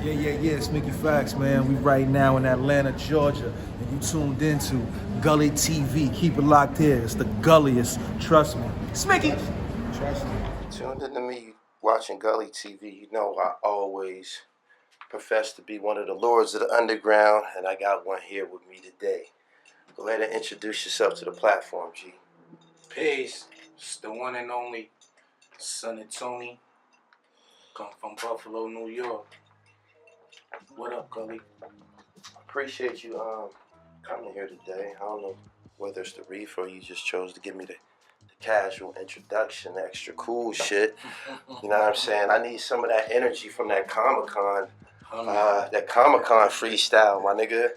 Yeah, it's Mickey Facts, man. We right now in Atlanta, Georgia, and you tuned into Gully TV. Keep it locked here. It's the gulliest, trust me. It's Mickey. Trust me. Tuned into me watching Gully TV. You know I always profess to be one of the lords of the underground, and I got one here with me today. Go ahead and introduce yourself to the platform, G. Peace. It's the one and only Son of Tony. Come from Buffalo, New York. What up, Gully? Appreciate you coming here today. I don't know whether it's the reefer or you just chose to give me the casual introduction, the extra cool shit. You know what I'm saying? I need some of that energy from that Comic-Con, freestyle, my nigga.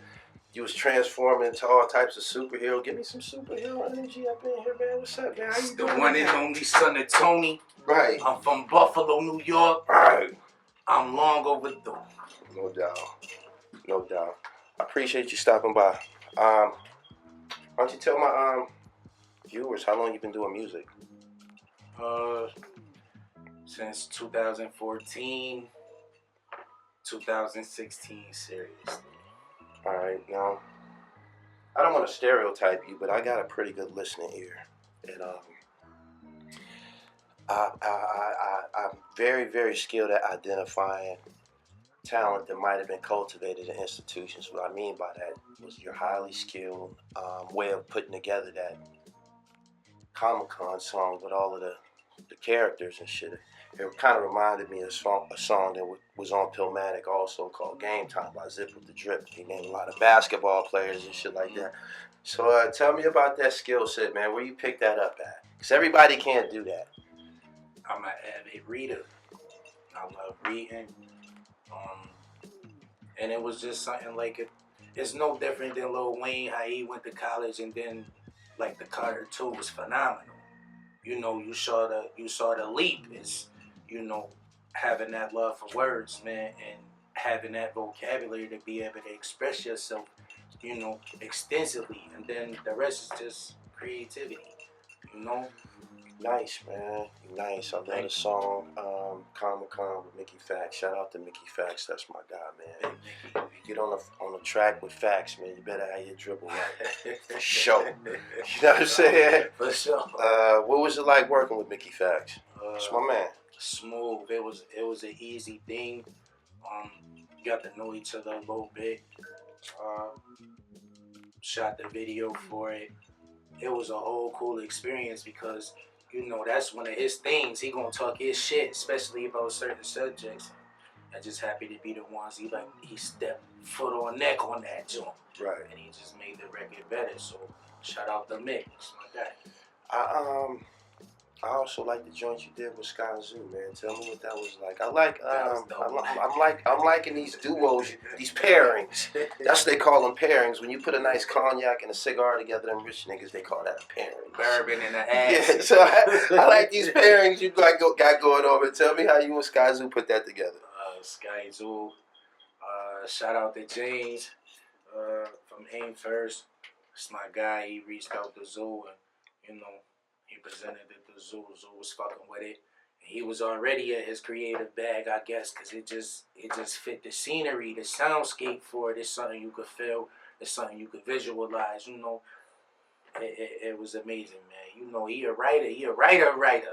You was transforming into all types of superhero. Give me some superhero energy up in here, man. What's up, man? How you The doing? one and only Son of Tony. Right. I'm from Buffalo, New York. Right. I'm long overdue. No doubt. No doubt. I appreciate you stopping by. Why don't you tell my viewers how long you been doing music? Since 2014, 2016, seriously. All right, now I don't want to stereotype you, but I got a pretty good listening ear, and I'm very, very skilled at identifying talent that might have been cultivated in institutions. What I mean by that was your highly skilled way of putting together that Comic-Con song with all of the characters and shit. It kind of reminded me of a song that was on Pillmatic also called Game Time by Zip with the Drip. He named a lot of basketball players and shit like that. So tell me about that skill set, man. Where you picked that up at? Because everybody can't do that. I'm an avid reader. I love reading. And it was just something like it's no different than Lil Wayne, how he went to college and then like the Carter 2 was phenomenal. You know, you saw the leap. It's, you know, having that love for words, man, and having that vocabulary to be able to express yourself, you know, extensively, and then the rest is just creativity, you know. Nice, man. Nice. I love the song Comic-Con with Mickey Facts. Shout out to Mickey Facts. That's my guy, man. If you get on the track with Facts, man, you better have your dribble right. For sure. You know what I'm saying? For sure. What was it like working with Mickey Facts? It's my man. Smooth. It was an easy thing. Got to know each other a little bit. Shot the video for it. It was a whole cool experience because, you know, that's one of his things. He gonna talk his shit, especially about certain subjects. I'm just happy to be the ones he stepped foot on neck on that joint. Right. And he just made the record better. So shout out to Mick. That's my guy. I also like the joint you did with Sky Zoo, man. Tell me what that was like. I'm liking these duos, these pairings. That's what they call them, pairings. When you put a nice cognac and a cigar together, them rich niggas, they call that a pairing. Bourbon in the ass. Yeah, so I like these pairings you got going on. But tell me how you and Sky Zoo put that together. Sky Zoo. Shout out to James from Aim First. It's my guy. He reached out to Zoo and, you know, he presented it to Zoo. Zoo was fucking with it. And he was already at his creative bag, I guess, because it just fit the scenery, the soundscape for it. It's something you could feel. It's something you could visualize. You know, it was amazing, man. You know, he a writer. Right.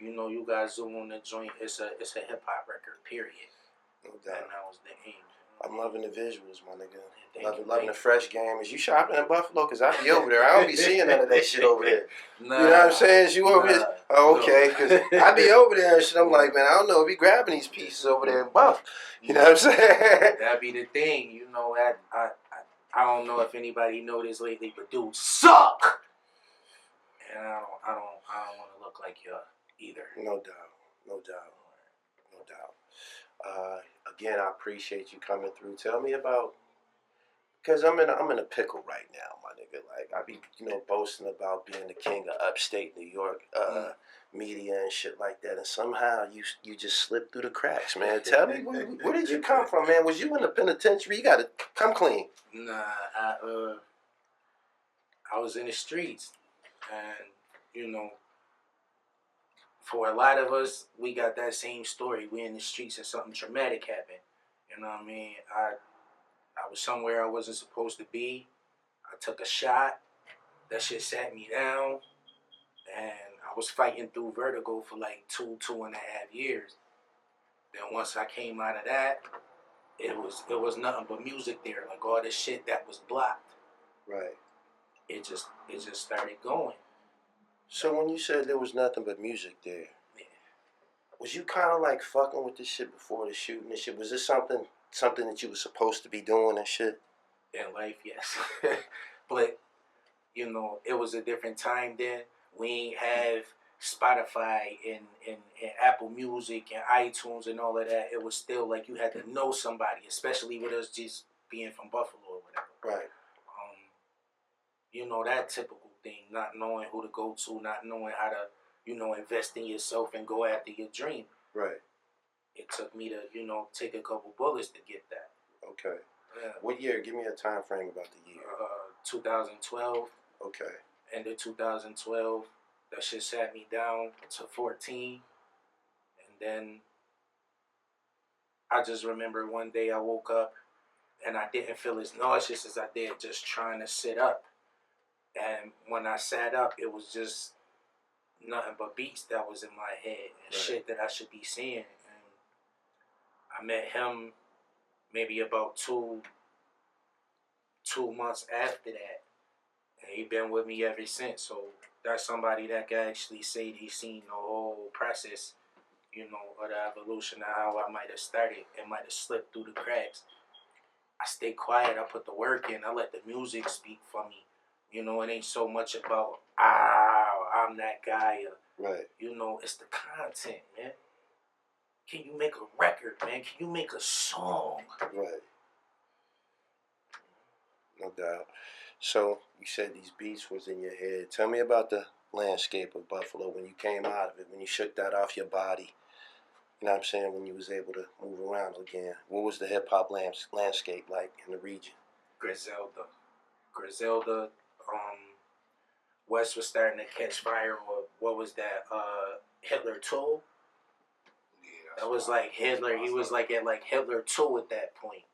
You know, you got Zoo on the joint. It's a hip hop record, period. No doubt. And that was the aim. I'm loving the visuals, my nigga. Loving the fresh game. Is you shopping in Buffalo? Because I be over there. I don't be seeing none of that shit over there. Nah, you know what I'm saying? Is you over there? Oh, okay. Because I be over there and shit. I'm like, man, I don't know if he grabbing these pieces over there in Buff. You know what I'm saying? That be the thing. You know, I don't know if anybody know this lately, but dudes suck. And I don't want to look like you either. No doubt. Again, I appreciate you coming through. Tell me about, because I'm in a pickle right now, my nigga. Like, I be, you know, boasting about being the king of upstate New York media and shit like that, and somehow you just slipped through the cracks, man. Tell me, where did you come from, man? Was you in the penitentiary? You gotta come clean. Nah, I was in the streets, and, you know, for a lot of us, we got that same story. We in the streets and something traumatic happened. You You know what I mean? I was somewhere I wasn't supposed to be. I took a shot. That shit sat me down. And I was fighting through vertigo for like 2.5 years. Then once I came out of that, it was nothing but music there. Like all this shit that was blocked. Right. It just started going. So when you said there was nothing but music there, Yeah. was you kind of like fucking with this shit before the shooting and shit? Was this something that you were supposed to be doing and shit? In life, yes. But, you know, it was a different time then. We ain't have Spotify and Apple Music and iTunes and all of that. It was still like you had to know somebody, especially with us just being from Buffalo or whatever. Right. You know, that typical thing, not knowing who to go to, not knowing how to, you know, invest in yourself and go after your dream. Right. It took me to, you know, take a couple bullets to get that. Okay. Yeah. What year? Give me a time frame about the year. 2012. Okay. End of 2012. That shit sat me down to 14. And then I just remember one day I woke up and I didn't feel as nauseous as I did just trying to sit up. And when I sat up, it was just nothing but beats that was in my head and shit that I should be seeing. And I met him maybe about two months after that. And he been with me ever since. So that's somebody that can actually say he's seen the whole process, you know, of the evolution of how I might have started. It might have slipped through the cracks. I stay quiet. I put the work in. I let the music speak for me. You know, it ain't so much about, I'm that guy. Right. You know, it's the content, man. Can you make a record, man? Can you make a song? Right. No doubt. So you said these beats was in your head. Tell me about the landscape of Buffalo when you came out of it, when you shook that off your body. You know what I'm saying? When you was able to move around again. What was the hip hop landscape like in the region? Griselda, West was starting to catch fire. Or what was that? Hitler 2? Yeah, that was like Hitler. He was like at like Hitler 2 at that point.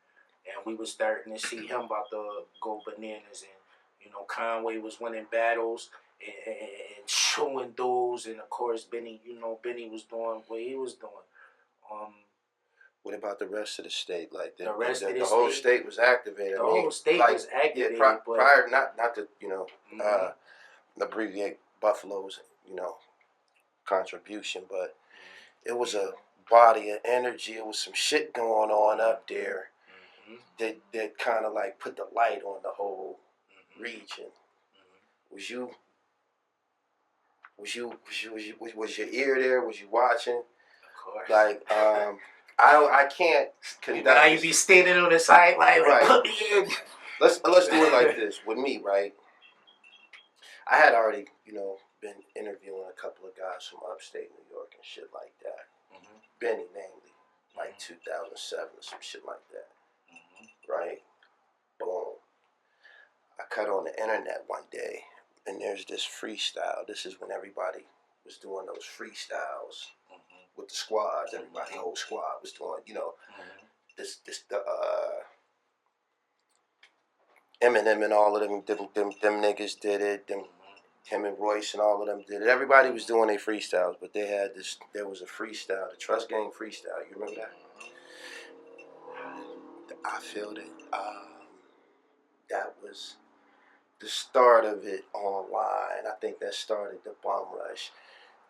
And we was starting to see him about to go bananas. And, you know, Conway was winning battles and showing dudes. And, of course, Benny was doing what he was doing. What about the rest of the state? Like the rest of the whole state was activated. The whole state was activated. Yeah, prior, not to, you know, abbreviate Buffalo's, you know, contribution, but it was a body of energy. It was some shit going on up there that kind of like put the light on the whole region. Was your ear there? Was you watching? Of course. Like, I can't. You know how you be standing on the sideline like, right. Put me in. Let's do it like this. With me, right? I had already, you know, been interviewing a couple of guys from upstate New York and shit like that. Benny, mainly, like 2007 or some shit like that. Right? Boom. I cut on the internet one day, and there's this freestyle. This is when everybody was doing those freestyles with the squads. Everybody, whole squad was doing, you know, the Eminem and all of them niggas did it. Him and Royce and all of them did it. Everybody was doing their freestyles, but they had this. There was a freestyle, the Trust Gang freestyle. You remember that? I feel that that was the start of it online. I think that started the Bomb Rush.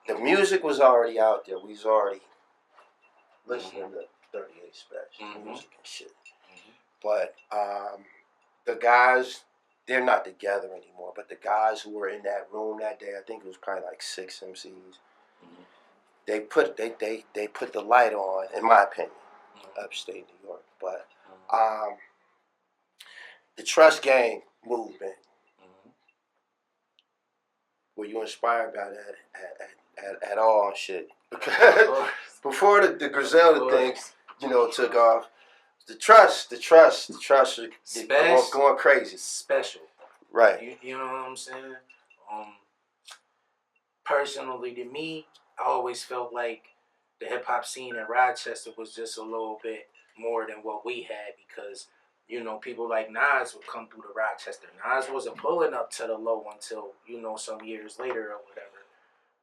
The music was already out there. We was already listening to 38 Special music and shit. But the guys, they're not together anymore. But the guys who were in that room that day, I think it was probably like 6 MCs. They put the light on, in my opinion, upstate New York. But the Trust Gang movement. Were you inspired by that at all? Shit. Because before the Griselda thing, you know, took off, the trust going crazy. Special. Right. You know what I'm saying? Personally, to me, I always felt like the hip hop scene in Rochester was just a little bit more than what we had because, you know, people like Nas would come through to Rochester. Nas wasn't pulling up to the low until, you know, some years later or whatever.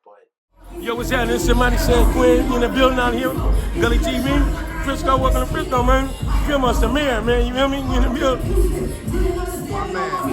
But yo, what's happening? It's somebody saying Quinn in the building out here. Gully TV, Frisco, welcome to Frisco, man. Feel my Samir, man. You feel me? In the building. My man.